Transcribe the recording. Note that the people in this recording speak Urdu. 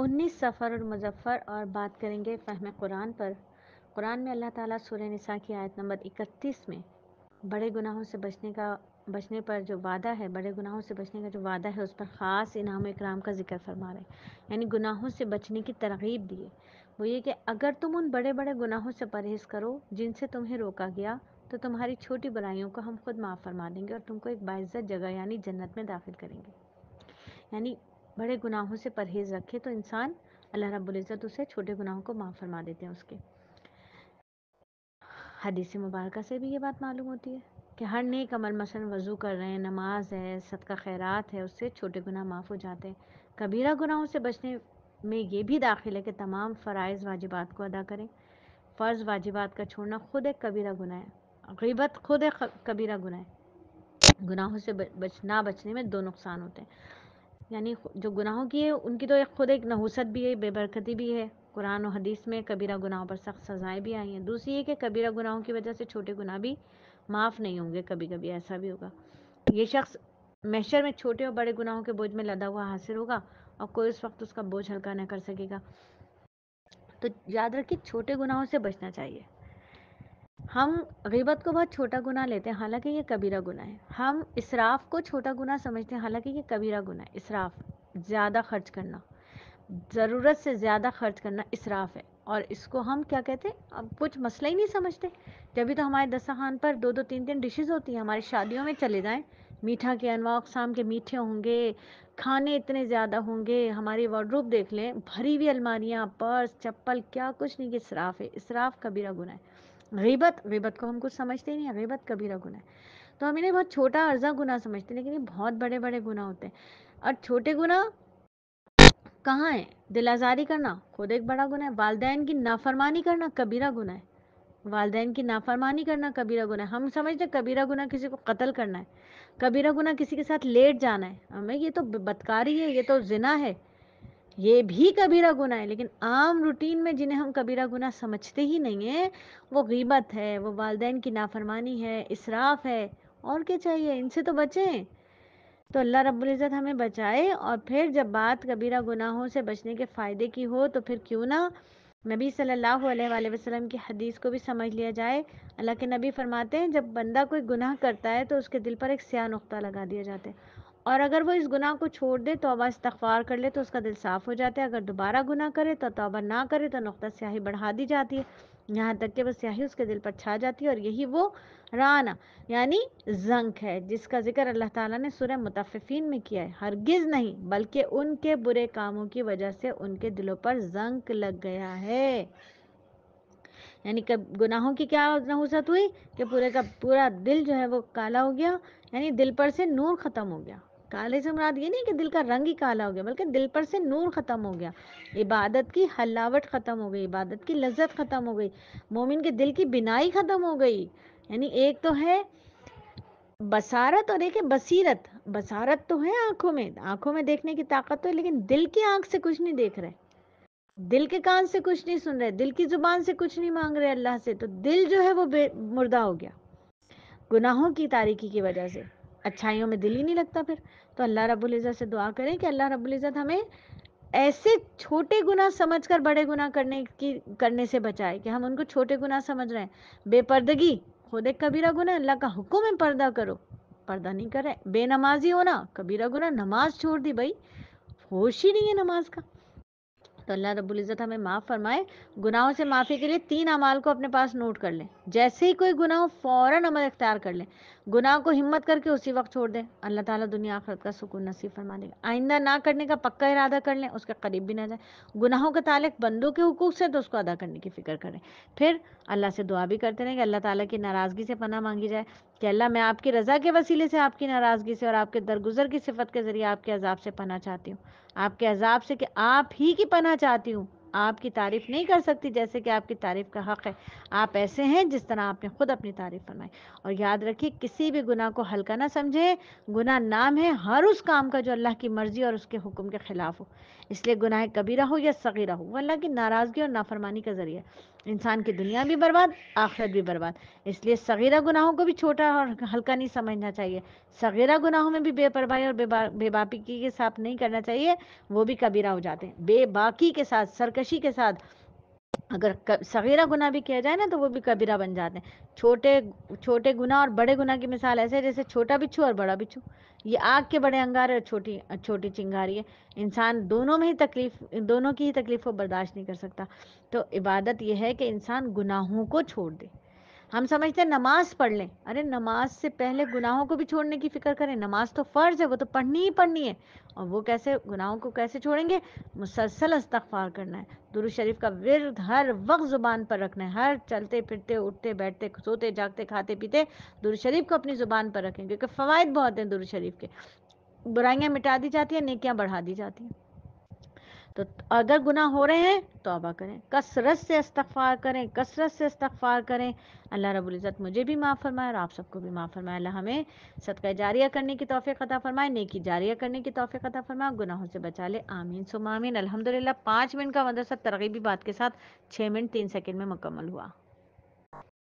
19 سفر اور مظفر اور بات کریں گے فہم قرآن پر۔ قرآن میں اللہ تعالیٰ سورہ نساء کی آیت نمبر 31 میں بڑے گناہوں سے بچنے پر جو وعدہ ہے، بڑے گناہوں سے بچنے کا جو وعدہ ہے، اس پر خاص انعام و اکرام کا ذکر فرما رہے ہیں، یعنی گناہوں سے بچنے کی ترغیب دی ہے۔ وہ یہ کہ اگر تم ان بڑے بڑے گناہوں سے پرہیز کرو جن سے تمہیں روکا گیا، تو تمہاری چھوٹی برائیوں کو ہم خود معاف فرما دیں گے اور تم کو ایک باعزت جگہ یعنی جنت میں داخل کریں گے۔ یعنی بڑے گناہوں سے پرہیز رکھے تو انسان، اللہ رب العزت اسے چھوٹے گناہوں کو معاف فرما دیتے ہیں اس کے۔ حدیث مبارکہ سے بھی یہ بات معلوم ہوتی ہے کہ ہر نیک عمل، مثلا وضو کر رہے ہیں، نماز ہے، صدقہ خیرات ہے، اس سے چھوٹے گناہ معاف ہو جاتے ہیں۔ کبیرہ گناہوں سے بچنے میں یہ بھی داخل ہے کہ تمام فرائض واجبات کو ادا کریں۔ فرض واجبات کا چھوڑنا خود ایک کبیرہ گناہ ہے، غیبت خود ایک کبیرہ گناہ ہے۔ گناہوں سے بچنے میں دو نقصان ہوتے ہیں، یعنی جو گناہوں کی ہے ان کی تو خود ایک نحوست بھی ہے، بے برکتی بھی ہے، قرآن و حدیث میں کبیرہ گناہوں پر سخت سزائیں بھی آئی ہیں۔ دوسری یہ کہ کبیرہ گناہوں کی وجہ سے چھوٹے گناہ بھی معاف نہیں ہوں گے، کبھی کبھی ایسا بھی ہوگا۔ یہ شخص محشر میں چھوٹے اور بڑے گناہوں کے بوجھ میں لدا ہوا حاصل ہوگا اور کوئی اس وقت اس کا بوجھ ہلکا نہ کر سکے گا۔ تو یاد رکھیے چھوٹے گناہوں سے بچنا چاہیے۔ ہم غیبت کو بہت چھوٹا گناہ لیتے ہیں، حالانکہ یہ کبیرہ گناہ ہے۔ ہم اسراف کو چھوٹا گناہ سمجھتے ہیں، حالانکہ یہ کبیرہ گناہ ہے۔ اسراف، زیادہ خرچ کرنا، ضرورت سے زیادہ خرچ کرنا اسراف ہے، اور اس کو ہم کیا کہتے ہیں؟ اب کچھ مسئلہ ہی نہیں سمجھتے۔ جبھی تو ہمارے دسترخوان پر 2 3 ڈشز ہوتی ہیں۔ ہماری شادیوں میں چلے جائیں، میٹھا کے انواع اقسام کے میٹھے ہوں گے، کھانے اتنے زیادہ ہوں گے، ہماری وارڈروب دیکھ لیں، بھری ہوئی الماریاں، پرس، چپل، کیا کچھ نہیں، کہ اسراف ہے۔ اسراف کبیرہ گناہ ہے۔ غیبت کو ہم کچھ سمجھتے ہی نہیں، غیبت کبیرہ گناہ ہے، تو ہم انہیں بہت چھوٹا عرضہ گناہ سمجھتے ہیں، لیکن یہ بہت بڑے بڑے گناہ ہوتے ہیں۔ اور چھوٹے گناہ کہاں ہے؟ دل آزاری کرنا خود ایک بڑا گناہ ہے، والدین کی نافرمانی کرنا کبیرہ گناہ ہے، والدین کی نافرمانی کرنا کبیرہ گناہ ہے۔ ہم سمجھتے ہیں کبیرہ گناہ کسی کو قتل کرنا ہے، کبیرہ گناہ کسی کے ساتھ لیٹ جانا ہے، ہمیں یہ تو بدکاری ہے، یہ تو زنا ہے، یہ بھی کبیرہ گناہ ہے۔ لیکن عام روٹین میں جنہیں ہم کبیرہ گناہ سمجھتے ہی نہیں ہیں، وہ غیبت ہے، وہ والدین کی نافرمانی ہے، اسراف ہے، اور کیا چاہیے؟ ان سے تو بچیں۔ تو اللہ رب العزت ہمیں بچائے۔ اور پھر جب بات کبیرہ گناہوں سے بچنے کے فائدے کی ہو تو پھر کیوں نہ نبی صلی اللہ علیہ وآلہ وسلم کی حدیث کو بھی سمجھ لیا جائے۔ اللہ کے نبی فرماتے ہیں جب بندہ کوئی گناہ کرتا ہے تو اس کے دل پر ایک سیاہ نقطہ لگا دیا جاتا ہے، اور اگر وہ اس گناہ کو چھوڑ دے، توبہ استغفار کر لے، تو اس کا دل صاف ہو جاتا ہے۔ اگر دوبارہ گناہ کرے تو توبہ نہ کرے تو نقطہ سیاہی بڑھا دی جاتی ہے، یہاں تک کہ وہ سیاہی اس کے دل پر چھا جاتی ہے، اور یہی وہ رانا یعنی زنک ہے، جس کا ذکر اللہ تعالیٰ نے سورہ مطففین میں کیا ہے۔ ہرگز نہیں، بلکہ ان کے برے کاموں کی وجہ سے ان کے دلوں پر زنک لگ گیا ہے۔ یعنی کہ گناہوں کی کیا نحوست ہوئی کہ پورے کا پورا دل جو ہے وہ کالا ہو گیا، یعنی دل پر سے نور ختم ہو گیا۔ کالے سے مراد یہ نہیں کہ دل کا رنگ ہی کالا ہو گیا، بلکہ دل پر سے نور ختم ہو گیا، عبادت کی حلاوت ختم ہو گئی، عبادت کی لذت ختم ہو گئی، مومن کے دل کی بینائی ختم ہو گئی۔ یعنی ایک تو ہے بصارت اور ایک ہے بصیرت۔ بصارت تو ہے آنکھوں میں دیکھنے کی طاقت تو ہے، لیکن دل کی آنکھ سے کچھ نہیں دیکھ رہے، دل کے کان سے کچھ نہیں سن رہے، دل کی زبان سے کچھ نہیں مانگ رہے اللہ سے، تو دل جو ہے وہ مردہ ہو گیا گناہوں کی تاریکی کی وجہ سے، اچھائیوں میں دل ہی نہیں لگتا پھر۔ تو اللہ رب العزت سے دعا کریں کہ اللہ رب العزت ہمیں ایسے چھوٹے گناہ سمجھ کر بڑے گناہ کرنے سے بچائے کہ ہم ان کو چھوٹے گناہ سمجھ رہے ہیں۔ بے پردگی خود ایک کبیرہ گناہ، اللہ کا حکم ہے پردہ کرو، پردہ نہیں کرے۔ بے نمازی ہونا کبیرہ گناہ، نماز چھوڑ دی بھائی، ہوش ہی نہیں ہے نماز کا۔ تو اللہ رب العزت ہمیں معاف فرمائے۔ گناہوں سے معافی کے لیے 3 اعمال کو اپنے پاس نوٹ کر لیں، جیسے ہی کوئی گناہ ہو فوراً عمل اختیار کر لیں، گناہ کو ہمت کر کے اسی وقت چھوڑ دیں، اللہ تعالیٰ دنیا آخرت کا سکون نصیب فرما دے گا۔ آئندہ نہ کرنے کا پکا ارادہ کر لیں، اس کے قریب بھی نہ جائیں۔ گناہوں کا تعلق بندوں کے حقوق سے تو اس کو ادا کرنے کی فکر کریں۔ پھر اللہ سے دعا بھی کرتے رہیں کہ اللہ تعالیٰ کی ناراضگی سے پناہ مانگی جائے کہ اللہ میں آپ کی رضا کے وسیلے سے آپ کی ناراضگی سے اور آپ کے درگزر کی صفت کے ذریعے آپ کے عذاب سے پناہ چاہتی ہوں، آپ کے عذاب سے کہ آپ ہی کی پناہ چاہتی ہوں، آپ کی تعریف نہیں کر سکتی جیسے کہ آپ کی تعریف کا حق ہے. آپ ایسے ہیں جس طرح آپ نے خود اپنی تعریف فرمائی. اور یاد رکھیے کسی بھی گناہ کو ہلکا نہ سمجھے. گناہ نام ہے ہر اس کام کا جو اللہ کی مرضی اور اس کے حکم کے خلاف ہو. اس لیے گناہ کبیرہ ہو یا صغیرہ ہو وہ اللہ کی ناراضگی اور نافرمانی کا ذریعہ ہے. انسان کی دنیا بھی برباد آخرت بھی برباد. اس لیے صغیرہ گناہوں کو بھی چھوٹا اور ہلکا نہیں سمجھنا چاہیے. صغیرہ گناہوں میں بھی بے پرواہی اور بے باکی کے ساتھ نہیں کرنا چاہیے. وہ بھی کبیرہ ہو جاتے ہیں. بے باکی کے ساتھ سرکشی کے ساتھ اگر صغیرہ گناہ بھی کیا جائے نا تو وہ بھی کبیرہ بن جاتے ہیں. چھوٹے گناہ اور بڑے گناہ کی مثال ایسے ہے جیسے چھوٹا بچھو اور بڑا بچھو. یہ آگ کے بڑے انگارے اور چھوٹی چنگاری ہے. انسان دونوں کی ہی تکلیف کو برداشت نہیں کر سکتا. تو عبادت یہ ہے کہ انسان گناہوں کو چھوڑ دے. ہم سمجھتے ہیں نماز پڑھ لیں. ارے نماز سے پہلے گناہوں کو بھی چھوڑنے کی فکر کریں. نماز تو فرض ہے وہ تو پڑھنی ہی پڑھنی ہے. اور وہ کیسے گناہوں کو کیسے چھوڑیں گے؟ مسلسل استغفار کرنا ہے. درود شریف کا ورد ہر وقت زبان پر رکھنا ہے. ہر چلتے پھرتے اٹھتے بیٹھتے سوتے جاگتے کھاتے پیتے درود شریف کو اپنی زبان پر رکھیں کیونکہ فوائد بہت ہیں درود شریف کے. برائیاں مٹا دی جاتی ہیں نیکیاں بڑھا دی جاتی ہیں. تو اگر گناہ ہو رہے ہیں توبہ کریں. کثرت سے استغفار کریں. کثرت سے استغفار کریں. اللہ رب العزت مجھے بھی معاف فرمائے اور آپ سب کو بھی معاف فرمائے. اللہ ہمیں صدقہ جاریہ کرنے کی توفیق عطا فرمائے. نیکی جاریہ کرنے کی توفیق عطا فرمائے. گناہوں سے بچا لے. آمین ثم آمین. الحمدللہ 5 منٹ کا مدرسہ ترغیبی بات کے ساتھ 6 منٹ 3 سیکنڈ میں مکمل ہوا.